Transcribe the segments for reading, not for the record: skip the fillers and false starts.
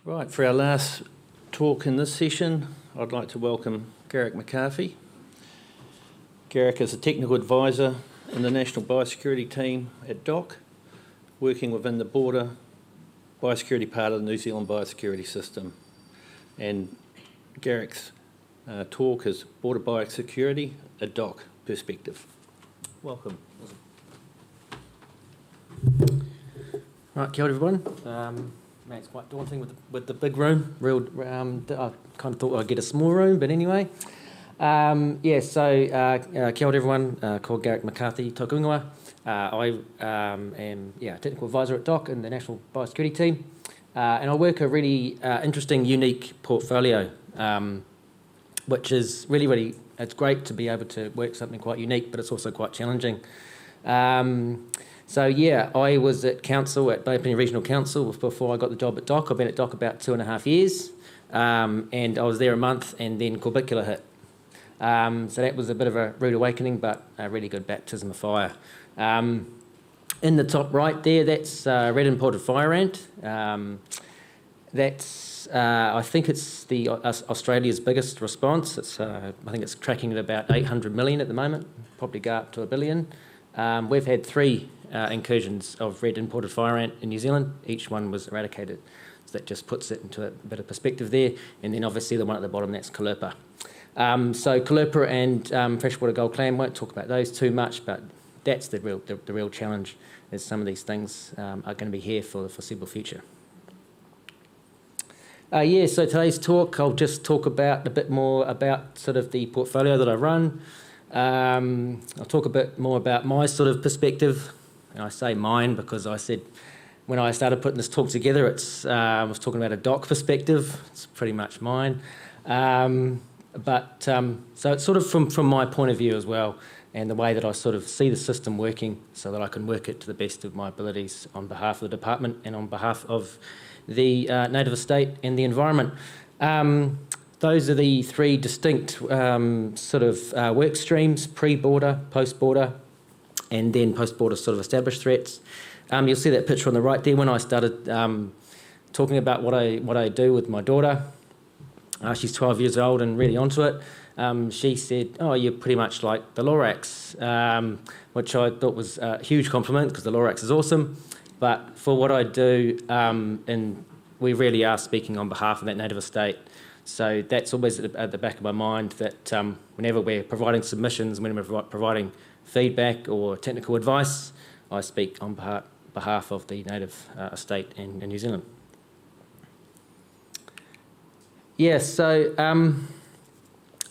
Right, for our last talk in this session, I'd like to welcome McCarthy. Garrick is a technical advisor in the National Biosecurity team at DOC, working within the Border Biosecurity part of the New Zealand biosecurity system. And Garrick's talk is Border Biosecurity, a DOC perspective. Welcome. Right, kia ora everyone. Man, it's quite daunting with the big room. I kind of thought I'd get a small room, but anyway. Kia ora everyone. Called Garrick McCarthy, tōku ingoa. I am a technical advisor at DOC in the National Biosecurity team, and I work a really interesting, unique portfolio, which is really, it's great to be able to work something quite unique, but it's also quite challenging. I was at council, at Bay Plenty Regional Council, before I got the job at DOC. I've been at DOC about 2.5 years, and I was there a month, and then Corbicula hit. So that was a bit of a rude awakening, but a really good baptism of fire. In the top right there, that's red imported fire ant. That's, I think it's Australia's biggest response. I think it's tracking at about 800 million at the moment, probably go up to 1 billion. We've had 3 incursions of red imported fire ant in New Zealand. Each one was eradicated. So that just puts it into a bit of perspective there. And then obviously the one at the bottom, that's Callirpa. So Callirpa and freshwater gold clam, won't talk about those too much, but that's the real challenge, is some of these things are going to be here for the foreseeable future. So today's talk, I'll just talk about a bit more about sort of the portfolio that I run. I'll talk a bit more about my sort of perspective, and I say mine because I said when I started putting this talk together, I was talking about a DOC perspective. It's pretty much mine, so it's sort of from my point of view as well, and the way that I sort of see the system working, so that I can work it to the best of my abilities on behalf of the department and on behalf of the native estate and the environment. Those are the 3 distinct work streams: pre-border, post-border, and then post-border sort of established threats. You'll see that picture on the right there. When I started talking about what I do with my daughter, she's 12 years old and really onto it. She said, "Oh, you're pretty much like the Lorax," which I thought was a huge compliment because the Lorax is awesome. But for what I do, and we really are speaking on behalf of that native estate. So that's always at the back of my mind, that whenever we're providing submissions, when we're providing feedback or technical advice, I speak on behalf of the native estate in New Zealand.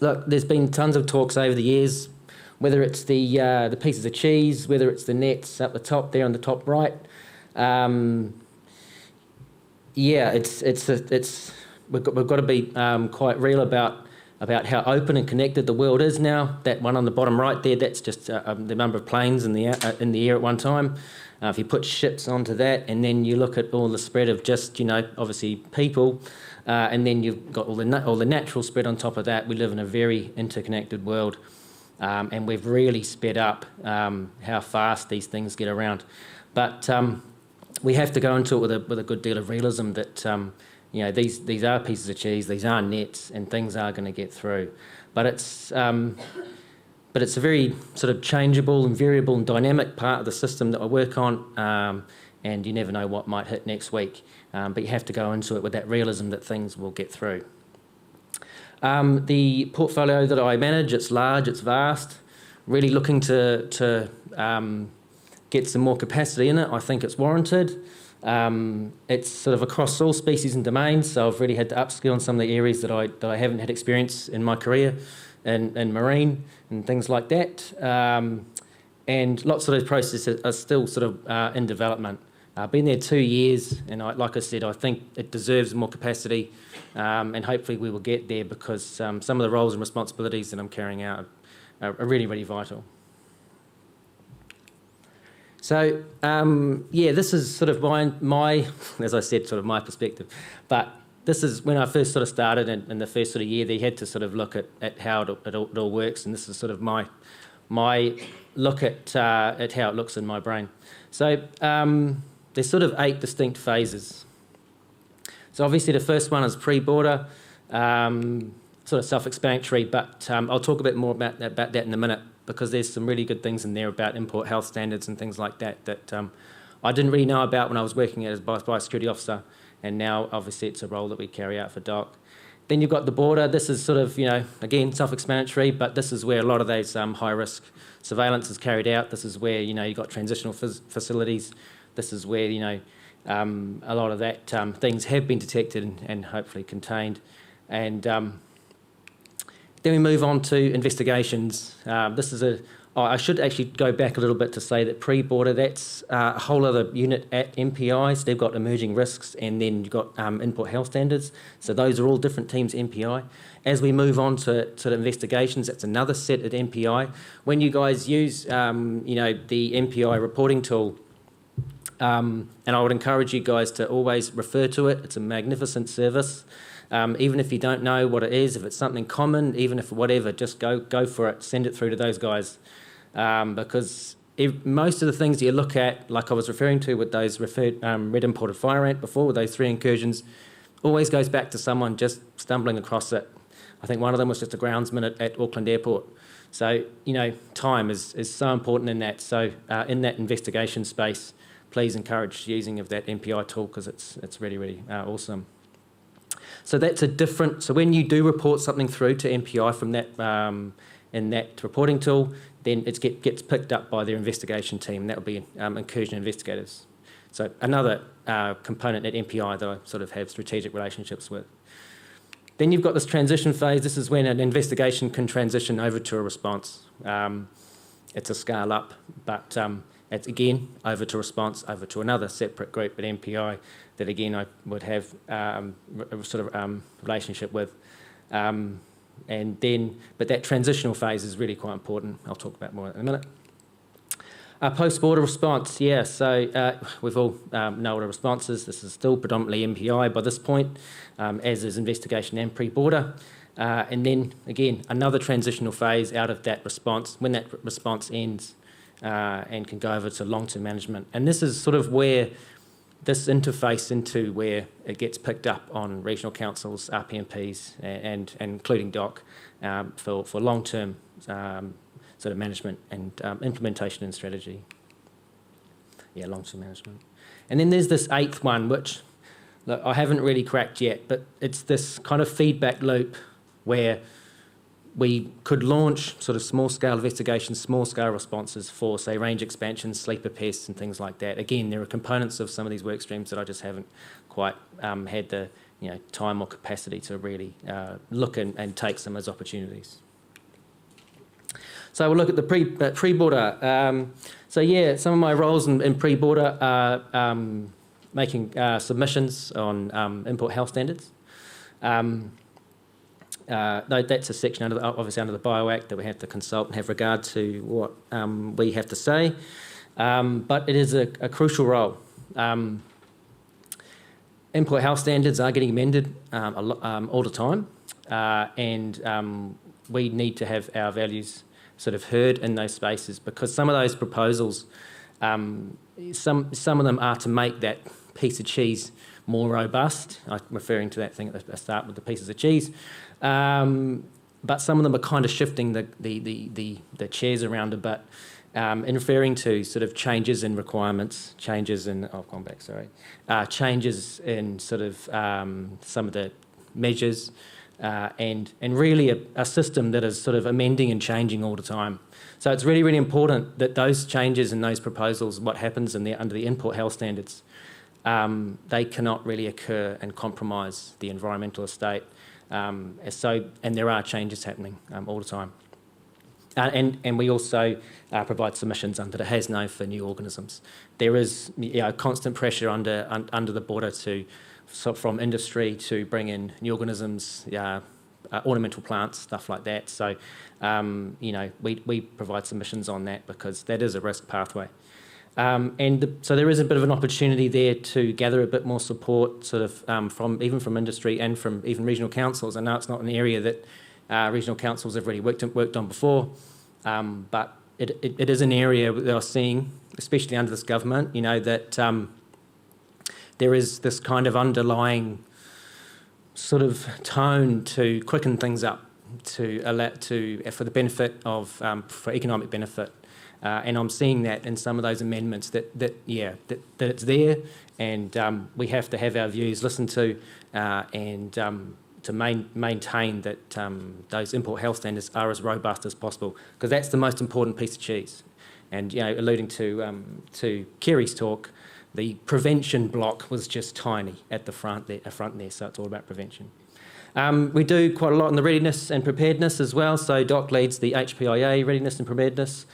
Look, there's been tons of talks over the years, whether it's the pieces of cheese, whether it's the nets up the top there on the top right. We've got to be quite real about how open and connected the world is now. That one on the bottom right there, that's just the number of planes in the air at one time. If you put ships onto that, and then you look at all the spread of just, obviously people, and then you've got all the natural spread on top of that. We live in a very interconnected world, and we've really sped up how fast these things get around. But we have to go into it with a good deal of realism that these are pieces of cheese, these are nets, and things are going to get through. But it's a very sort of changeable and variable and dynamic part of the system that I work on, and you never know what might hit next week. But you have to go into it with that realism that things will get through. The portfolio that I manage, it's large, it's vast, really looking to get some more capacity in it. I think it's warranted. It's sort of across all species and domains, so I've really had to upskill in some of the areas that I haven't had experience in my career, in marine and things like that. And lots of those processes are still sort of in development. I've been there 2 years, and like I said, I think it deserves more capacity, and hopefully we will get there, because some of the roles and responsibilities that I'm carrying out are really, really vital. So, this is sort of my, as I said, sort of my perspective. But this is when I first sort of started in the first sort of year, they had to sort of look at how it all works, and this is sort of my look at how it looks in my brain. So there's sort of 8 distinct phases. So obviously the first one is pre-border, sort of self-explanatory, but I'll talk a bit more about that in a minute, because there's some really good things in there about import health standards and things like that I didn't really know about when I was working as a biosecurity officer, and now obviously it's a role that we carry out for DOC. Then you've got the border. This is sort of, again, self-explanatory, but this is where a lot of those high-risk surveillance is carried out. This is where, you've got transitional facilities. This is where, a lot of that things have been detected and hopefully contained. And then we move on to investigations. This is I should actually go back a little bit to say that pre-border, that's a whole other unit at MPI. So they've got emerging risks, and then you've got import health standards. So those are all different teams at MPI. As we move on to the investigations, that's another set at MPI. When you guys use, the MPI reporting tool, and I would encourage you guys to always refer to it. It's a magnificent service. Even if you don't know what it is, if it's something common, even if whatever, just go for it. Send it through to those guys. Because most of the things you look at, like I was referring to with those red imported fire ant before, with those 3 incursions, always goes back to someone just stumbling across it. I think one of them was just a groundsman at Auckland Airport. So, time is so important in that. So in that investigation space, please encourage using of that MPI tool, because it's really, really awesome. So that's so when you do report something through to MPI from that in that reporting tool, then it gets picked up by their investigation team. That will be incursion investigators. So another component at MPI that I sort of have strategic relationships with. Then you've got this transition phase. This is when an investigation can transition over to a response. It's a scale up, but it's again over to response, over to another separate group at MPI that again I would have relationship with. But that transitional phase is really quite important. I'll talk about more in a minute. Post-border response, yeah, so we've all know what a response is. This is still predominantly MPI by this point, as is investigation and pre-border. And then, again, another transitional phase out of that response, when that response ends and can go over to long-term management. And this is sort of where this interface into where it gets picked up on regional councils, RPMPs, and including DOC for long-term sort of management and implementation and strategy. Yeah, long-term management. And then there's this 8th one, which look, I haven't really cracked yet, but it's this kind of feedback loop where we could launch sort of small-scale investigations, small-scale responses for, say, range expansions, sleeper pests and things like that. Again, there are components of some of these work streams that I just haven't quite had the time or capacity to really look and take some as opportunities. So we'll look at the pre-border. So yeah, some of my roles in pre-border are making submissions on import health standards. That's a section obviously under the Bio Act that we have to consult and have regard to what we have to say. But it is a crucial role. Import health standards are getting amended all the time, and we need to have our values sort of heard in those spaces, because some of those proposals, some of them are to make that piece of cheese more robust. I'm referring to that thing at the start with the pieces of cheese. But some of them are kind of shifting the chairs around a bit, in referring to sort of changes in requirements, changes in changes in sort of some of the measures, and really a system that is sort of amending and changing all the time. So it's really, really important that those changes and those proposals, what happens under the import health standards, they cannot really occur and compromise the environmental estate. And there are changes happening all the time. And we also provide submissions under the HASNO for new organisms. There is constant pressure under the border from industry to bring in new organisms, ornamental plants, stuff like that. So, we provide submissions on that because that is a risk pathway. So there is a bit of an opportunity there to gather a bit more support, sort of from industry and from even regional councils. I know it's not an area that regional councils have really worked on before, but it is an area that I'm seeing, especially under this government, that there is this kind of underlying sort of tone to quicken things up for the benefit of for economic benefit. And I'm seeing that in some of those amendments that it's there, and we have to have our views listened to, and to maintain that those import health standards are as robust as possible, because that's the most important piece of cheese. And alluding to Kerry's talk, the prevention block was just tiny at the front there, so it's all about prevention. We do quite a lot in the readiness and preparedness as well. So DOC leads the HPIA readiness and preparedness.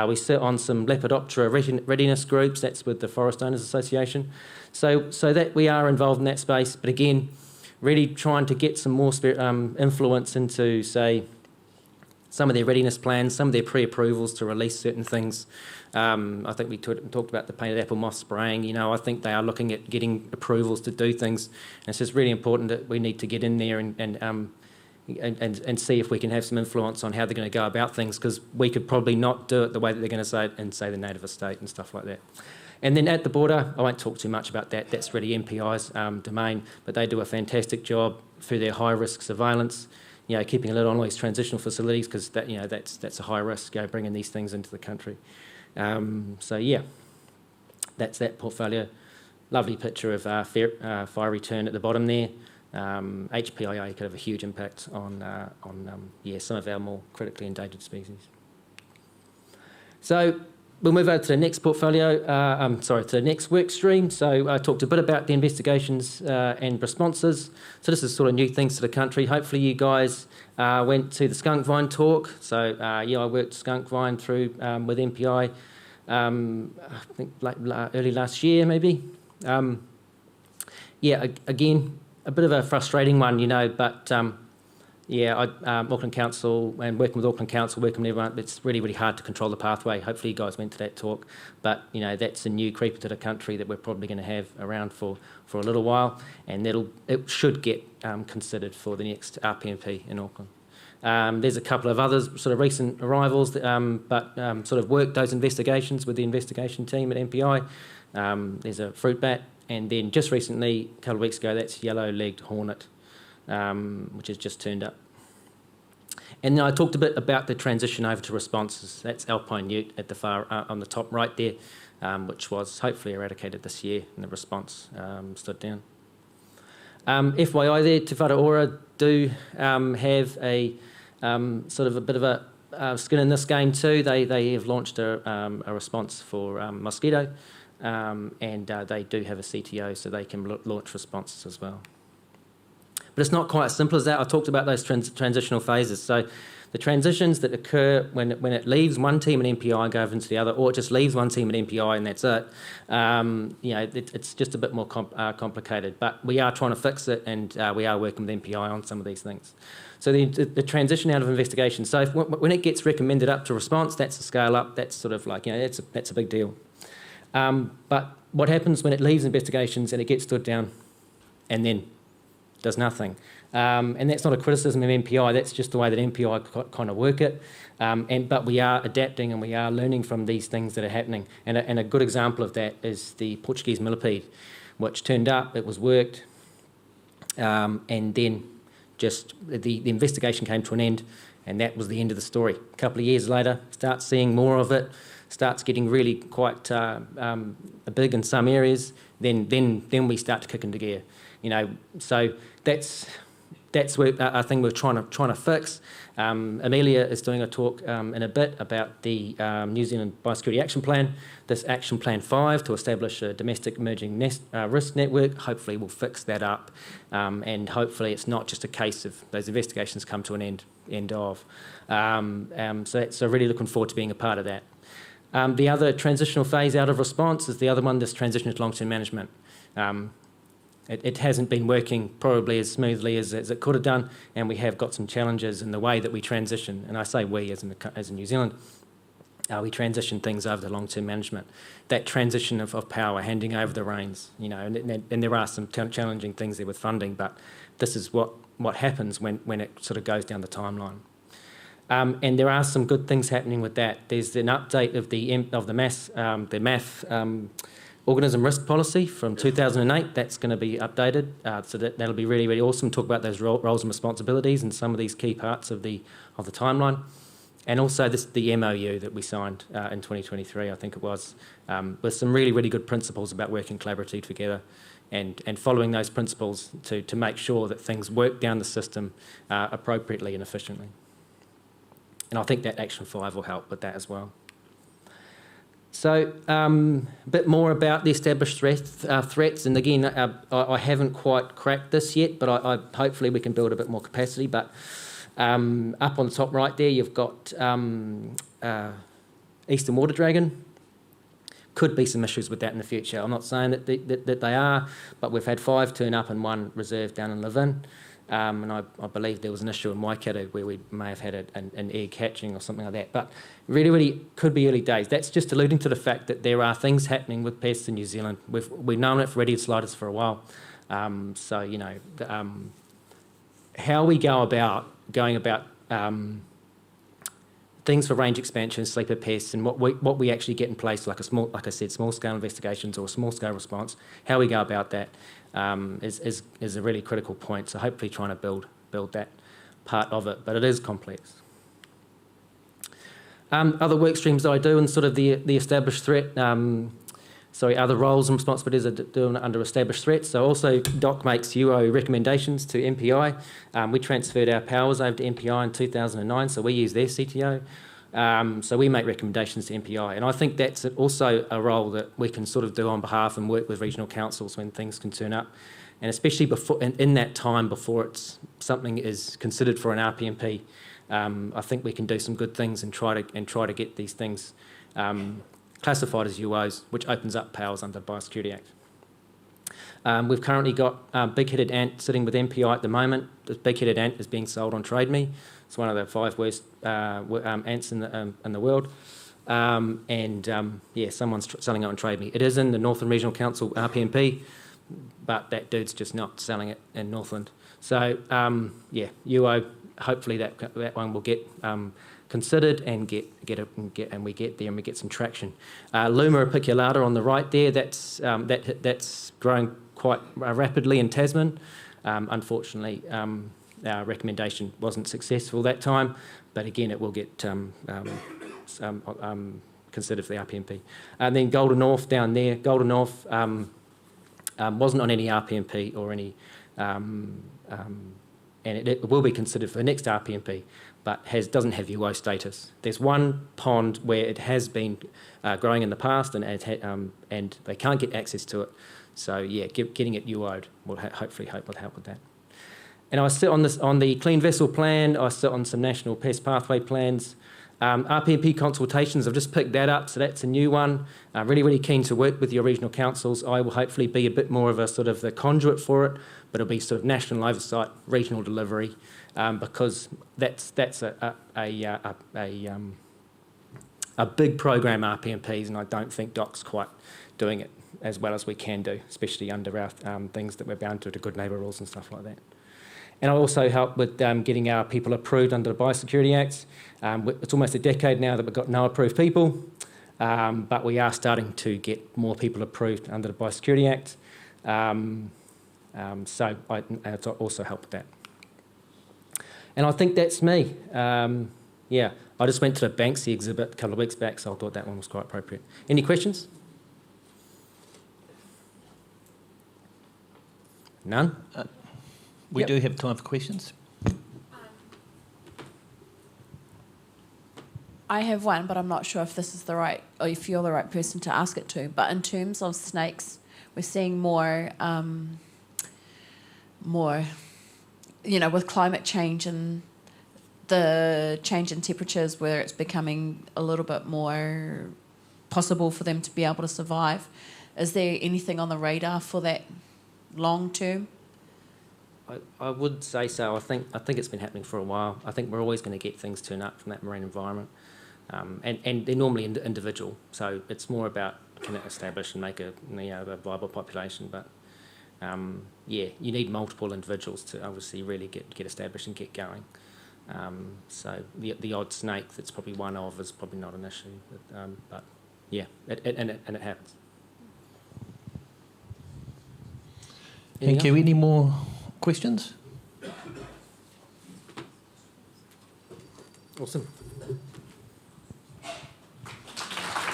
We sit on some Lepidoptera readiness groups. That's with the Forest Owners Association. So that we are involved in that space. But again, really trying to get some more influence into, say, some of their readiness plans, some of their pre-approvals to release certain things. I think we talked about the painted apple moth spraying. I think they are looking at getting approvals to do things. And it's just really important that we need to get in there and see if we can have some influence on how they're going to go about things, because we could probably not do it the way that they're going to say it in, say, the native estate and stuff like that. And then at the border, I won't talk too much about that. That's really MPI's domain, but they do a fantastic job through their high-risk surveillance. Keeping a lid on all these transitional facilities, because that's a high risk, bringing these things into the country. That's that portfolio. Lovely picture of fire return at the bottom there. HPIA could have a huge impact on some of our more critically endangered species. So we'll move over to the next portfolio, to the next work stream. So I talked a bit about the investigations and responses. So this is sort of new things to the country. Hopefully you guys went to the skunk vine talk. So I worked skunk vine through with MPI, I think early last year maybe. Again, a bit of a frustrating one, but Auckland Council, and working with Auckland Council, working with everyone, it's really, really hard to control the pathway. Hopefully you guys went to that talk, but that's a new creeper to the country that we're probably going to have around for a little while, and it should get considered for the next RPMP in Auckland. There's a couple of others sort of recent arrivals, but sort of worked those investigations with the investigation team at MPI. There's a fruit bat, and then just recently, a couple of weeks ago, that's yellow-legged hornet, which has just turned up. And then I talked a bit about the transition over to responses. That's alpine newt at the far on the top right there, which was hopefully eradicated this year, and the response stood down. FYI there, Te Whare Ora do have a sort of a bit of a skin in this game too. They have launched a response for mosquito, and they do have a CTO, so they can launch responses as well. But it's not quite as simple as that. I talked about those transitional phases. So the transitions that occur when it leaves one team at MPI and goes into the other, or it just leaves one team at MPI and that's it, it's just a bit more complicated. But we are trying to fix it, and we are working with MPI on some of these things. So the transition out of investigation. So when it gets recommended up to response, that's a scale up. That's sort of like, that's a big deal. But what happens when it leaves investigations and it gets stood down and then does nothing? And that's not a criticism of MPI, that's just the way that MPI kind of work it. But we are adapting and we are learning from these things that are happening. And a good example of that is the Portuguese millipede, which turned up, it was worked, and then just the investigation came to an end, and that was the end of the story. A couple of years later, start seeing more of it, starts getting really quite big in some areas, then we start to kick into gear. So that's where I think we're trying to fix. Amelia is doing a talk in a bit about the New Zealand Biosecurity Action Plan. This Action Plan 5 to establish a domestic emerging risk network. Hopefully we'll fix that up, and hopefully it's not just a case of those investigations come to an end of. So really looking forward to being a part of that. The other transitional phase out of response is the other one, this transition to long-term management. It hasn't been working probably as smoothly as it could have done, and we have got some challenges in the way that we transition. And I say we as in New Zealand, we transition things over to long-term management. That transition of power, handing over the reins, and there are some challenging things there with funding, but this is what happens when it sort of goes down the timeline. And there are some good things happening with that. There's an update of the math organism risk policy from 2008. That's going to be updated, so that'll be really, really awesome. Talk about those roles and responsibilities and some of these key parts of the timeline. And also the MOU that we signed in 2023, I think it was, with some really, really good principles about working collaboratively together and following those principles to make sure that things work down the system appropriately and efficiently. And I think that Action 5 will help with that as well. So a bit more about the established threats. And again, I haven't quite cracked this yet, but I hopefully we can build a bit more capacity. But up on the top right there, you've got eastern water dragon. Could be some issues with that in the future. I'm not saying that they are, but we've had 5 turn up and 1 reserve down in Levin. And I believe there was an issue in Waikato where we may have had an egg hatching or something like that. But really, really could be early days. That's just alluding to the fact that there are things happening with pests in New Zealand. We've known it for red-eared sliders for a while. So, you know, how we going about things for range expansion, sleeper pests, and what we actually get in place, like I said, small scale investigations or a small scale response. How we go about that is a really critical point. So hopefully trying to build that part of it, but it is complex. Other work streams that I do and sort of the established threat. Other roles and responsibilities are doing under established threats. So also DOC makes UO recommendations to MPI. We transferred our powers over to MPI in 2009, so we use their CTO. So we make recommendations to MPI. And I think that's also a role that we can sort of do on behalf and work with regional councils when things can turn up. And especially before, in that time before something is considered for an RPMP, I think we can do some good things and try to get these things classified as UOs, which opens up powers under the Biosecurity Act. We've currently got big-headed ant sitting with MPI at the moment. The big-headed ant is being sold on Trade Me. It's one of the 5 worst ants in the world. Someone's selling it on Trade Me. It is in the Northern Regional Council RPMP, but that dude's just not selling it in Northland. So, UO, hopefully that one will get considered and we get there and we get some traction. Luma apiculata on the right there, that's growing quite rapidly in Tasman. Unfortunately, our recommendation wasn't successful that time, but again, it will get considered for the RPMP. And then Golden North down there, Golden North wasn't on any RPMP or any, and it will be considered for the next RPMP, but doesn't have UO status. There's one pond where it has been growing in the past, and they can't get access to it. So yeah, getting it UO'd will hopefully help with that. And I sit on the Clean Vessel Plan. I sit on some national pest pathway plans. RPMP consultations, I've just picked that up, so that's a new one. I'm really, really keen to work with your regional councils. I will hopefully be a bit more of a sort of the conduit for it, but it'll be sort of national oversight, regional delivery, because that's a big program, RPMPs, and I don't think DOC's quite doing it as well as we can do, especially under our things that we're bound to good neighbour rules and stuff like that. And I also help with getting our people approved under the Biosecurity Acts. It's almost a decade now that we've got no approved people, but we are starting to get more people approved under the Biosecurity Act. So I also help with that. And I think that's me. I just went to the Banksy exhibit a couple of weeks back, so I thought that one was quite appropriate. Any questions? None? We do have time for questions. I have one, but I'm not sure if this is the right, or if you're the right person to ask it to. But in terms of snakes, we're seeing more, with climate change and the change in temperatures, where it's becoming a little bit more possible for them to be able to survive. Is there anything on the radar for that long term? I would say so. I think it's been happening for a while. I think we're always going to get things turn up from that marine environment, and they're normally individual. So it's more about can it establish and make a viable population. But you need multiple individuals to obviously really get established and get going. So the odd snake that's probably one of is probably not an issue. But it happens. Thank you. Any more questions? Awesome.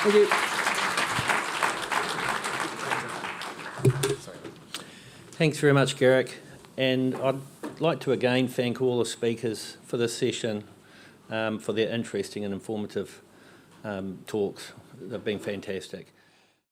Thank you. Thanks very much, Garrick. And I'd like to again thank all the speakers for this session, for their interesting and informative talks. They've been fantastic.